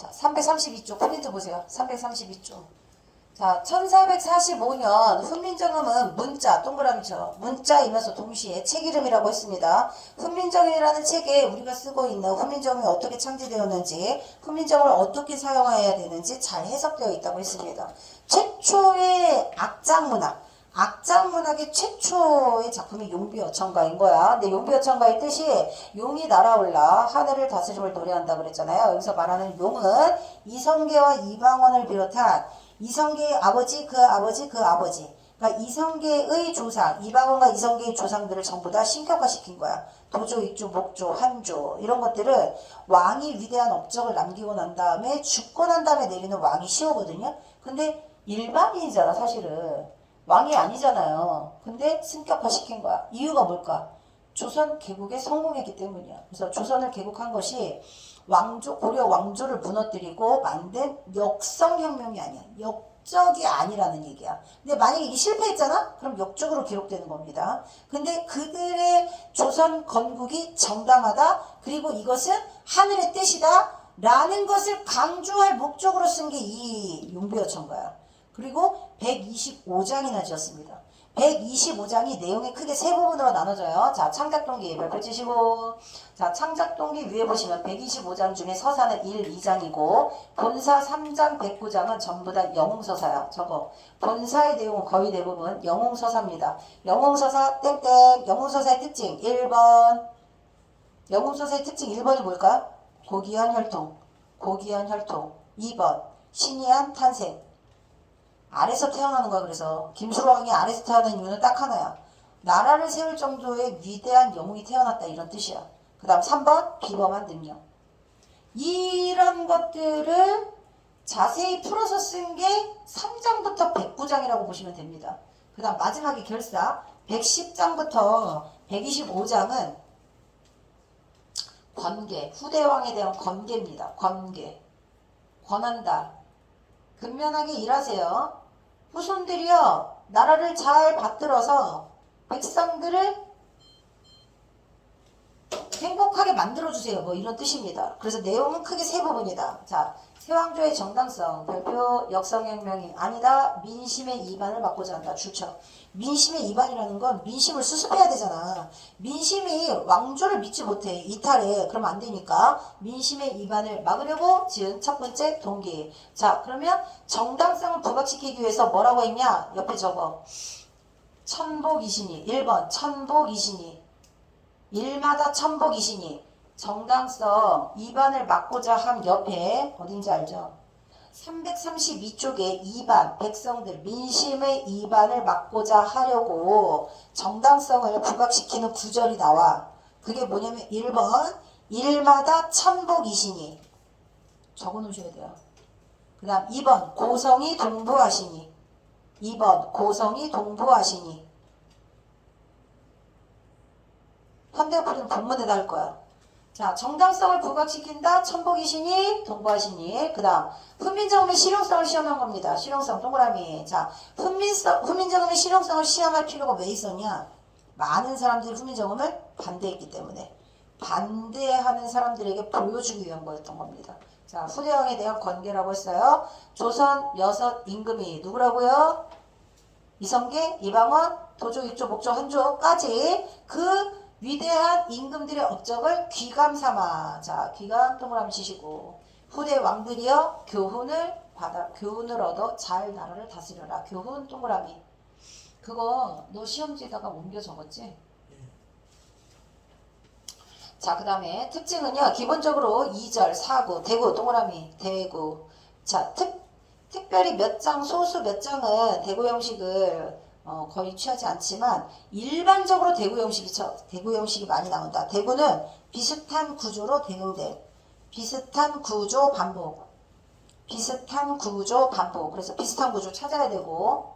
자, 332쪽 프린트 보세요. 332쪽. 자, 1445년 훈민정음은 문자, 동그라미죠. 문자이면서 동시에 책 이름이라고 했습니다. 훈민정음이라는 책에 우리가 쓰고 있는 훈민정음이 어떻게 창제되었는지, 훈민정음을 어떻게 사용해야 되는지 잘 해석되어 있다고 했습니다. 최초의 악장문학의 최초의 작품이 용비어천가인 거야. 근데 용비어천가의 뜻이 용이 날아올라 하늘을 다스림을 노래한다 그랬잖아요. 여기서 말하는 용은 이성계와 이방원을 비롯한 이성계의 아버지, 그 아버지, 그 아버지. 그러니까 이성계의 조상, 이방원과 이성계의 조상들을 전부 다 신격화시킨 거야. 도조, 익조, 목조, 한조 이런 것들을 왕이 위대한 업적을 남기고 난 다음에 죽고 난 다음에 내리는 왕이 시호거든요. 근데 일반인이잖아 사실은. 왕이 아니잖아요. 근데 승격화시킨 거야. 이유가 뭘까? 조선 개국에 성공했기 때문이야. 그래서 조선을 개국한 것이 고려 왕조를 무너뜨리고 만든 역성혁명이 아니야. 역적이 아니라는 얘기야. 근데 만약에 이게 실패했잖아? 그럼 역적으로 기록되는 겁니다. 근데 그들의 조선 건국이 정당하다. 그리고 이것은 하늘의 뜻이다. 라는 것을 강조할 목적으로 쓴 게 이 용비어천가야. 그리고 125장이나 지었습니다. 125장이 내용이 크게 세 부분으로 나눠져요. 자, 창작동기 별표 치시고, 자, 창작동기 위에 보시면 125장 중에 서사는 1, 2장이고, 본사 3장 109장은 전부 다 영웅서사야. 저거. 본사의 내용은 거의 대부분 영웅서사입니다. 영웅서사 땡땡. 영웅서사의 특징 1번. 영웅서사의 특징 1번이 뭘까? 고귀한 혈통. 고귀한 혈통. 2번. 신이한 탄생. 아래서 태어나는 거야. 그래서 김수로왕이 아래서 태어난 이유는 딱 하나야. 나라를 세울 정도의 위대한 영웅이 태어났다 이런 뜻이야. 그 다음 3번 비범한 능력. 이런 것들을 자세히 풀어서 쓴 게 3장부터 109장이라고 보시면 됩니다. 그 다음 마지막에 결사 110장부터 125장은 권계, 후대왕에 대한 권계입니다. 권계. 권한다. 근면하게 일하세요. 후손들이여 나라를 잘 받들어서 백성들을 행복하게 만들어주세요. 뭐 이런 뜻입니다. 그래서 내용은 크게 세 부분이다. 자, 세왕조의 정당성, 별표 역성혁명이 아니다. 민심의 이반을 막고자 한다. 출처. 민심의 이반이라는 건 민심을 수습해야 되잖아. 민심이 왕조를 믿지 못해. 이탈해. 그러면 안 되니까 민심의 이반을 막으려고 지은 첫 번째 동기. 자, 그러면 정당성을 부각시키기 위해서 뭐라고 했냐? 옆에 적어. 천복이시니. 1번 천복이시니. 일마다 천복이시니. 정당성 이반을 막고자 함 옆에 어딘지 알죠? 332쪽에 2반 백성들 민심의 2반을 막고자 하려고 정당성을 부각시키는 구절이 나와. 그게 뭐냐면 1번 일마다 천복이시니 적어놓으셔야 돼요. 그 다음 2번 고성이 동부하시니. 2번 고성이 동부하시니. 현대어플은 본문에다 할 거야. 자, 정당성을 부각시킨다. 천복이시니 동부하시니. 그 다음 훈민정음의 실용성을 시험한 겁니다. 실용성 동그라미. 자, 훈민정음의 실용성을 시험할 필요가 왜 있었냐? 많은 사람들이 훈민정음을 반대했기 때문에 반대하는 사람들에게 보여주기 위한 거였던 겁니다. 자, 후대왕에 대한 권계라고 했어요. 조선 여섯 임금이 누구라고요? 이성계, 이방원, 도조, 익조, 목조, 한조까지 그 위대한 임금들의 업적을 귀감 삼아. 자, 귀감 동그라미 치시고. 후대 왕들이여 교훈을 얻어 잘 나라를 다스려라. 교훈 동그라미. 그거 너 시험지에다가 옮겨 적었지? 자, 그 다음에 특징은요. 기본적으로 2절, 사구, 대구 동그라미, 대구. 자, 특별히 몇 장, 소수 몇 장은 대구 형식을 거의 취하지 않지만 일반적으로 대구 형식이 많이 나온다. 대구는 비슷한 구조로 대응된 비슷한 구조 반복. 비슷한 구조 반복. 그래서 비슷한 구조 찾아야 되고.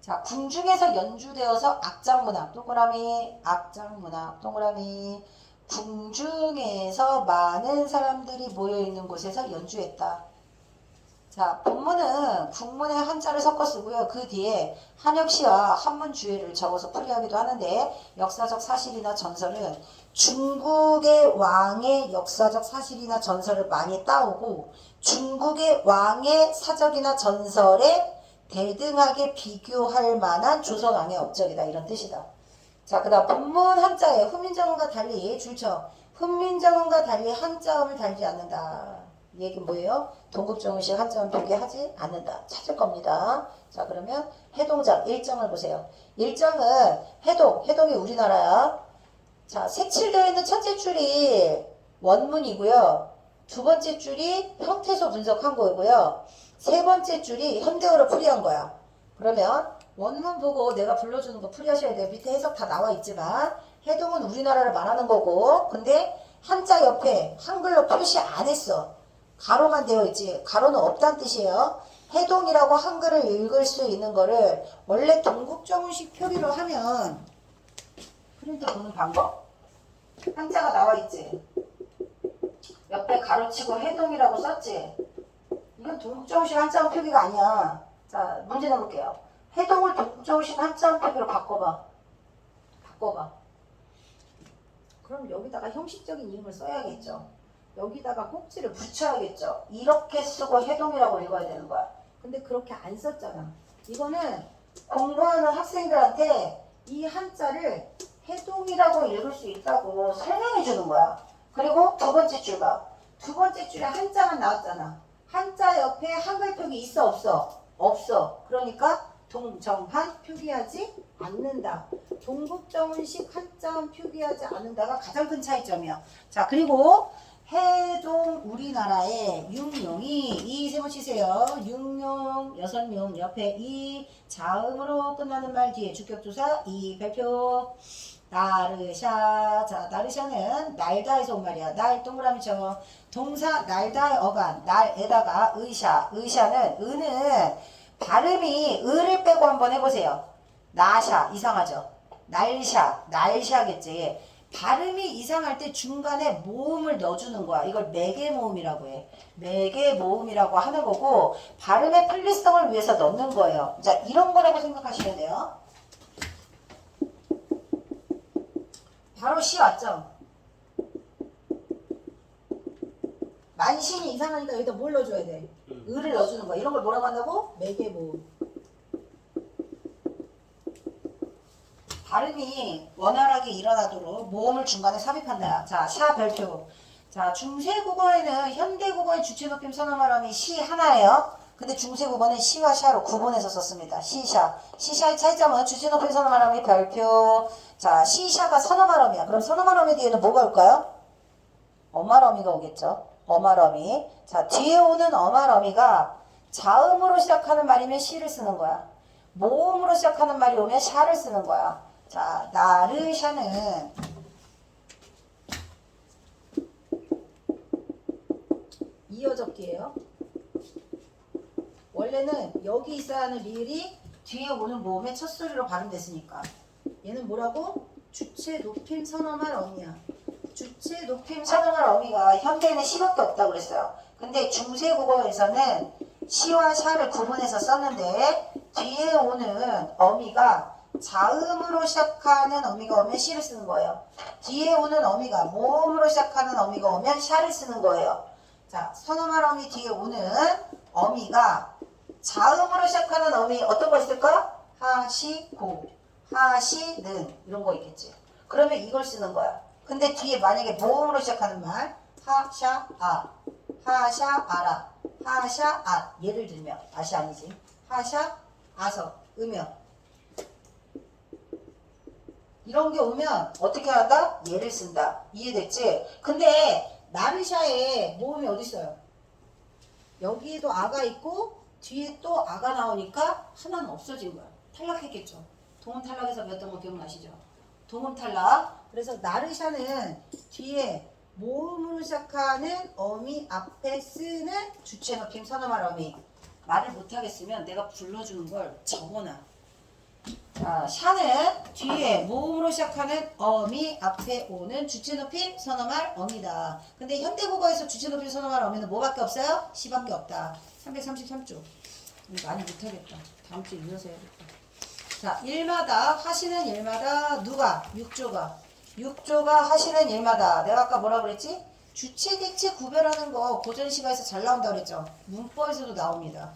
자, 궁중에서 연주되어서 악장문학 동그라미, 악장문학 동그라미. 궁중에서 많은 사람들이 모여있는 곳에서 연주했다. 자, 본문은 국문의 한자를 섞어 쓰고요. 그 뒤에 한엽시와 한문 주의를 적어서 풀이하기도 하는데 역사적 사실이나 전설은 중국의 왕의 역사적 사실이나 전설을 많이 따오고 중국의 왕의 사적이나 전설에 대등하게 비교할 만한 조선왕의 업적이다. 이런 뜻이다. 자, 그 다음 본문 한자에 훈민정음과 달리 줄쳐 훈민정음과 달리 한자음을 달지 않는다. 이 얘기는 뭐예요? 동국정음식 한자음 표기하지 않는다. 찾을 겁니다. 자, 그러면 해동장 1장을 보세요. 1장은 해동이 우리나라야. 자, 색칠되어 있는 첫째 줄이 원문이고요. 두 번째 줄이 형태소 분석한 거고요. 세 번째 줄이 현대어로 풀이한 거야. 그러면 원문 보고 내가 불러주는 거 풀이하셔야 돼요. 밑에 해석 다 나와 있지만 해동은 우리나라를 말하는 거고 근데 한자 옆에 한글로 표시 안 했어. 가로만 되어 있지. 가로는 없다는 뜻이에요. 해동이라고 한글을 읽을 수 있는 거를 원래 동국정음식 표기로 하면 프린터 보는 방법. 한자가 나와 있지. 옆에 가로치고 해동이라고 썼지. 이건 동국정음식 한자음 표기가 아니야. 자, 문제 내볼게요. 해동을 동국정음식 한자음 표기로 바꿔봐. 그럼 여기다가 형식적인 이름을 써야겠죠. 여기다가 꼭지를 붙여야겠죠. 이렇게 쓰고 해동이라고 읽어야 되는 거야. 근데 그렇게 안 썼잖아. 이거는 공부하는 학생들한테 이 한자를 해동이라고 읽을 수 있다고 설명해 주는 거야. 그리고 두 번째 줄 봐. 두 번째 줄에 한자만 나왔잖아. 한자 옆에 한글 표기 있어 없어? 없어. 그러니까 동정한 표기하지 않는다. 동국정음식 한자음 표기하지 않는다가 가장 큰 차이점이야. 자, 그리고 해동 우리나라의 육룡이 이 세 번 치세요. 육룡, 여섯룡 옆에 이 자음으로 끝나는 말 뒤에 주격조사 이 별표 나르샤. 자, 나르샤는 날다에서 온 말이야. 날 동그라미 쳐. 동사 날다의 어간 날에다가 의샤는 의는 발음이 의를 빼고 한번 해보세요. 나샤 이상하죠. 날샤겠지. 발음이 이상할 때 중간에 모음을 넣어주는 거야. 이걸 매개모음이라고 해. 매개모음이라고 하는 거고 발음의 편리성을 위해서 넣는 거예요. 자, 이런 거라고 생각하시면 돼요. 바로 시 왔죠? 만신이 이상하니까 여기다 뭘 넣어줘야 돼? 의를 넣어주는 거야. 이런 걸 뭐라고 한다고? 매개모음. 발음이 원활하게 일어나도록 모음을 중간에 삽입한다. 자, 샤 별표. 자, 중세국어에는 현대국어의 주체높임 선어말음이 시 하나예요. 근데 중세국어는 시와 샤로 구분해서 썼습니다. 시샤. 시샤의 차이점은 주체높임 선어말음이 별표. 자, 시샤가 선어말음이야. 그럼 선어말음 뒤에는 뭐가 올까요? 어말어미가 오겠죠. 어말어미. 자, 뒤에 오는 어말어미가 자음으로 시작하는 말이면 시를 쓰는 거야. 모음으로 시작하는 말이 오면 샤를 쓰는 거야. 자, 나르샤는 이어적기예요. 원래는 여기 있어야 하는 리을이 뒤에 오는 모음의 첫 소리로 발음됐으니까. 얘는 뭐라고? 주체 높임 선어말 어미야. 주체 높임 선어말 어미가 현대에는 시밖에 없다고 그랬어요. 근데 중세국어에서는 시와 샤를 구분해서 썼는데 뒤에 오는 어미가 자음으로 시작하는 어미가 오면 시를 쓰는 거예요. 뒤에 오는 어미가 모음으로 시작하는 어미가 오면 샤를 쓰는 거예요. 자, 선어말 어미 뒤에 오는 어미가 자음으로 시작하는 어미 어떤 거 있을까? 하시, 고, 하시는 이런 거 있겠지. 그러면 이걸 쓰는 거야. 근데 뒤에 만약에 모음으로 시작하는 말 하샤, 아, 하샤, 아라, 하샤, 아 예를 들면 다시 아니지. 하샤, 아서, 으며 이런 게 오면 어떻게 한다? 얘를 쓴다. 이해됐지? 근데 나르샤에 모음이 어디 있어요? 여기에도 아가 있고 뒤에 또 아가 나오니까 하나는 없어진 거야. 탈락했겠죠. 동음 탈락해서 배웠던 거 기억나시죠? 동음 탈락. 그래서 나르샤는 뒤에 모음으로 시작하는 어미 앞에 쓰는 주체 높임 선어말 어미. 말을 못하겠으면 내가 불러주는 걸 적어놔. 자, 샤는 뒤에 모음으로 시작하는 어미 앞에 오는 주체 높임 선어말 어미다. 근데 현대국어에서 주체 높임 선어말 어미는 뭐밖에 없어요? 시밖에 없다. 333쪽. 많이 못하겠다. 다음 주에 이어서 해야겠다. 자, 일마다 하시는 일마다 누가? 육조가 하시는 일마다. 내가 아까 뭐라 그랬지? 주체 객체 구별하는 거 고전시가에서 잘 나온다고 그랬죠. 문법에서도 나옵니다.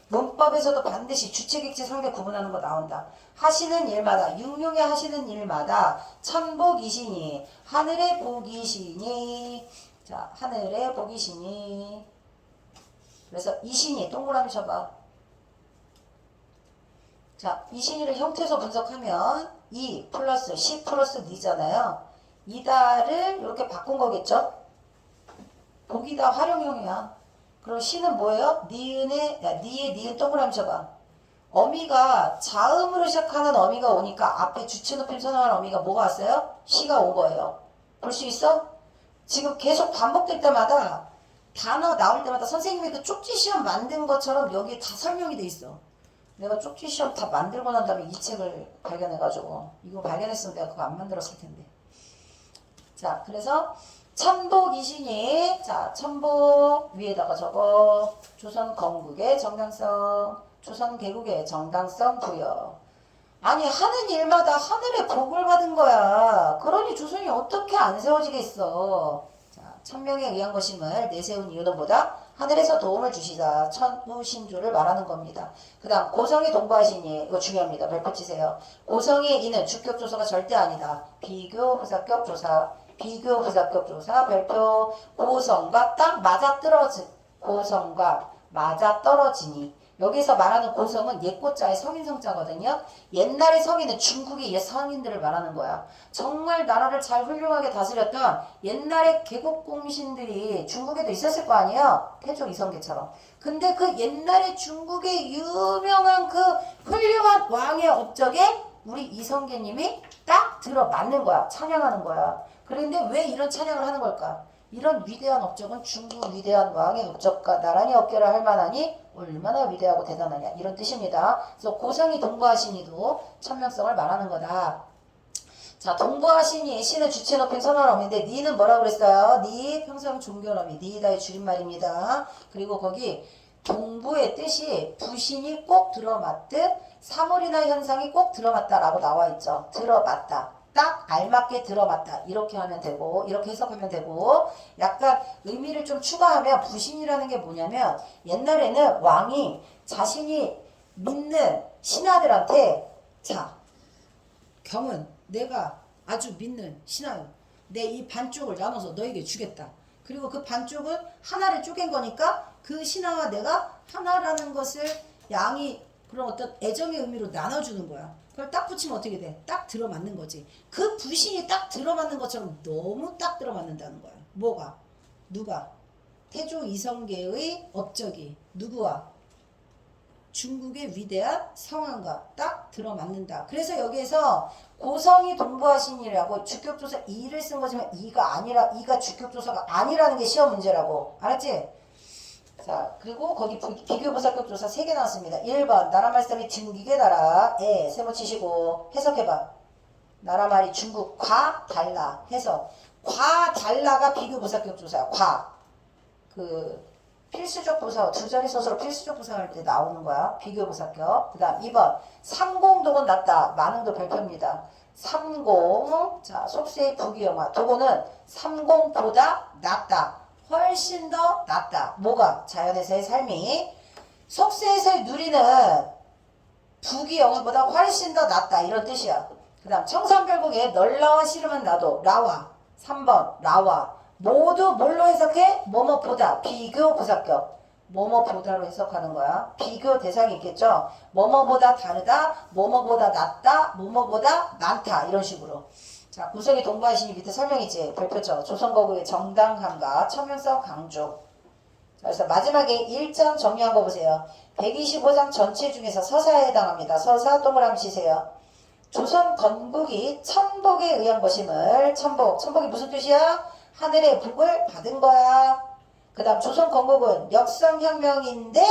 문법에서도 반드시 주체 객체 상대 구분하는 거 나온다. 하시는 일마다 육룡의 하시는 일마다 천복이시니 하늘의 복이시니. 자, 하늘의 복이시니. 그래서 이신이 동그라미 쳐봐. 자, 이신이를 형태에서 분석하면 이 플러스 시 플러스 니잖아요. 이다를 이렇게 바꾼 거겠죠? 복이다 활용형이야. 그럼 시는 뭐예요? 니은의 니은 동그라미 쳐봐. 어미가 자음으로 시작하는 어미가 오니까 앞에 주체 높임 선언하는 어미가 뭐가 왔어요? 시가 온 거예요. 볼 수 있어? 지금 계속 반복될 때마다 단어 나올 때마다 선생님이 그 쪽지 시험 만든 것처럼 여기에 다 설명이 돼 있어. 내가 쪽지 시험 다 만들고 난 다음에 이 책을 발견해가지고 이거 발견했으면 내가 그거 안 만들었을 텐데. 자, 그래서 천복이시니. 자, 천복 위에다가 적어. 조선 건국의 정당성, 조선 개국의 정당성 부여. 아니, 하는 일마다 하늘의 복을 받은 거야. 그러니 조선이 어떻게 안 세워지겠어. 자, 천명에 의한 것임을 내세운 이유는 뭐다? 하늘에서 도움을 주시다. 천우신주를 말하는 겁니다. 그 다음 고성이 동부하시니. 이거 중요합니다. 별표 치세요. 고성의 이는 주격조사가 절대 아니다. 비교부사격 조사. 비교부사격 조사. 별표. 고성과 딱 고성과 맞아떨어지니. 여기서 말하는 고성은 옛고자의 성인성자거든요. 옛날의 성인은 중국의 옛 성인들을 말하는 거야. 정말 나라를 잘 훌륭하게 다스렸던 옛날의 개국공신들이 중국에도 있었을 거 아니에요. 태조 이성계처럼. 근데 그 옛날에 중국의 유명한 그 훌륭한 왕의 업적에 우리 이성계님이 딱 들어맞는 거야. 찬양하는 거야. 그런데 왜 이런 찬양을 하는 걸까? 이런 위대한 업적은 중국 위대한 왕의 업적과 나란히 어깨를 할 만하니 얼마나 위대하고 대단하냐 이런 뜻입니다. 그래서 고성이 동부하시니도 천명성을 말하는 거다. 자, 동부하시니 시는 주체 높임 선언어미인데 니는 뭐라고 그랬어요? 니 평성 종교어미 니다의 줄임말입니다. 그리고 거기 동부의 뜻이 부신이 꼭 들어맞듯 사물이나 현상이 꼭 들어맞다라고 나와 있죠. 들어맞다. 딱 알맞게 들어맞다. 이렇게 하면 되고 이렇게 해석하면 되고 약간 의미를 좀 추가하면 부신이라는 게 뭐냐면 옛날에는 왕이 자신이 믿는 신하들한테 자, 경은 내가 아주 믿는 신하요. 내 이 반쪽을 나눠서 너에게 주겠다. 그리고 그 반쪽은 하나를 쪼갠 거니까 그 신하와 내가 하나라는 것을 양이 그런 어떤 애정의 의미로 나눠주는 거야. 그걸 딱 붙이면 어떻게 돼? 딱 들어맞는 거지. 그 부신이 딱 들어맞는 것처럼 너무 딱 들어맞는다는 거야. 뭐가? 누가? 태조 이성계의 업적이 누구와? 중국의 위대한 성왕과 딱 들어맞는다. 그래서 여기에서 고성이 동부하시니라고 주격조사 이를 쓴 거지만 이가 주격조사가 아니라는 게 시험 문제라고. 알았지? 자, 그리고 거기 비교부사격 조사 3개 나왔습니다. 1번 나라 말씀이 중국의 나라 세모 치시고 해석해봐. 나라 말이 중국 과 달라 해석. 과 달라가 비교부사격 조사야. 과 그 필수적 부사 두 자리 서술로 필수적 부사 할 때 나오는 거야. 비교부사격. 그 다음 2번 삼공독은 낫다. 만응도 별표입니다. 삼공. 자, 속세의 부기영화 도고는 삼공보다 낫다. 훨씬 더 낫다. 뭐가? 자연에서의 삶이 속세에서의 누리는 부귀영화보다 훨씬 더 낫다. 이런 뜻이야. 그 다음 청산별곡에 널라와 씨름은 나도 라와 3번 라와 모두 뭘로 해석해? 뭐뭐보다 비교부사격 뭐뭐보다로 해석하는 거야. 비교 대상이 있겠죠. 뭐뭐보다 다르다, 뭐뭐보다 낫다, 뭐뭐보다 많다 이런 식으로. 자, 구성이 동부하시니 밑에 설명이지. 별표죠. 조선거국의 정당함과 천명성 강조. 자, 그래서 마지막에 1장 정리한 거 보세요. 125장 전체 중에서 서사에 해당합니다. 서사 동그라미 치세요. 조선 건국이 천복에 의한 것임을 천복이 무슨 뜻이야? 하늘의 복을 받은 거야. 그 다음 조선 건국은 역성혁명인데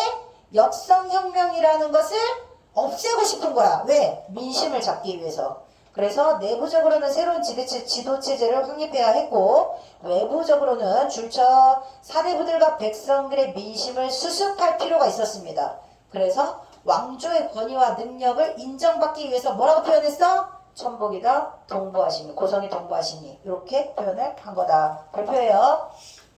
역성혁명이라는 것을 없애고 싶은 거야. 왜? 민심을 잡기 위해서. 그래서 내부적으로는 새로운 지도체제를 확립해야 했고 외부적으로는 줄쳐 사대부들과 백성들의 민심을 수습할 필요가 있었습니다. 그래서 왕조의 권위와 능력을 인정받기 위해서 뭐라고 표현했어? 천복이다 동부하시니 고성이 동부하시니 이렇게 표현을 한 거다. 발표해요.